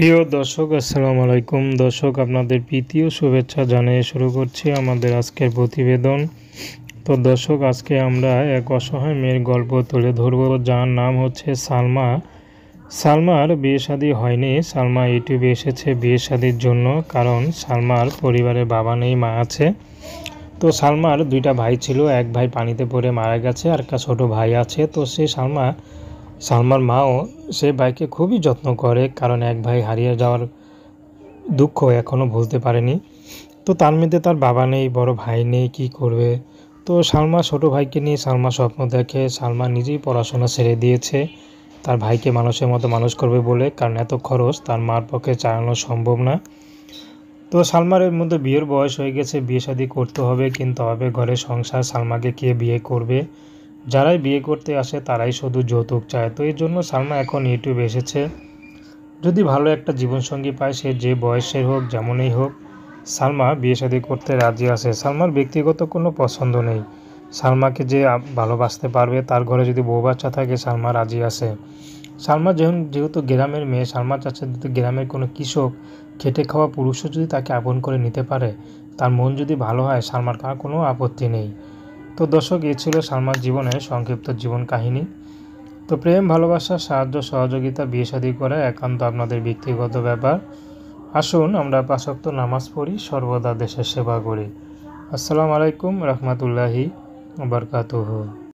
প্রিয় দর্শক, আসসালামু আলাইকুম। দর্শক, আপনাদের প্রীতি ও শুভেচ্ছা জানিয়ে শুরু করছি আমাদের আজকের প্রতিবেদন। তো দর্শক, আজকে আমরা এক অসহায় মেয়ের গল্প তুলে ধরব, যার নাম হচ্ছে সালমা। সালমার বিয়ে শাদী হয়নি। সালমা ইউটিউবে এসেছে বিয়ে শাদীর জন্য, কারণ সালমার পরিবারে বাবা নেই, মা আছে। তো সালমার দুইটা ভাই ছিল, এক ভাই পানিতে পড়ে মারা গেছে, আর একটা ছোটো ভাই আছে। তো সেই সালমার মাও সেই ভাইকে খুবই যত্ন করে, কারণ এক ভাই হারিয়ে যাওয়ার দুঃখ এখনও ভুলতে পারেনি। তো তার মধ্যে তার বাবা নেই, বড় ভাই নেই, কি করবে। তো সালমা ছোটো ভাইকে নিয়ে সালমা স্বপ্ন দেখে। সালমা নিজেই পড়াশোনা ছেড়ে দিয়েছে তার ভাইকে মানুষের মতো মানুষ করবে বলে, কারণ এত খরচ তার মার পক্ষে চালানো সম্ভব না। তো সালমার এর মধ্যে বিয়ের বয়স হয়ে গেছে, বিয়ে শাদী করতে হবে, কিন্তু হবে ঘরে সংসার। সালমাকে কে বিয়ে করবে? যারাই বিয়ে করতে আসে তারাই শুধু যৌতুক চায়। তো এই জন্য সালমা এখন ইউটিউবে এসেছে। যদি ভালো একটা জীবনসঙ্গী পায়, সে যে বয়সের হোক, যেমনই হোক, সালমা বিয়ে শাদী করতে রাজি আছে। সালমার ব্যক্তিগত কোনো পছন্দ নেই। সালমাকে যে ভালোবাসতে পারবে, তার ঘরে যদি বউ বাচ্চা থাকে, সালমা রাজি আছে। সালমা যেহেতু গ্রামের মেয়ে, সালমা চাচ্ছে যদি গ্রামের কোনো কৃষক, খেটে খাওয়া পুরুষও যদি তাকে আপন করে নিতে পারে, তার মন যদি ভালো হয়, সালমার কোনো আপত্তি নেই। তো দর্শক, এ ছিল সালমার জীবনের সংক্ষিপ্ত জীবন কাহিনী। তো প্রেম, ভালোবাসা, সাহায্য, সহযোগিতা, বিয়ে শাদী করা একান্ত আপনাদের ব্যক্তিগত ব্যাপার। আসুন আমরা ৫ ওয়াক্ত নামাজ পড়ি, সর্বদা দেশের সেবা করি। আসসালামু আলাইকুম রহমতুল্লাহি বারকাতুহু।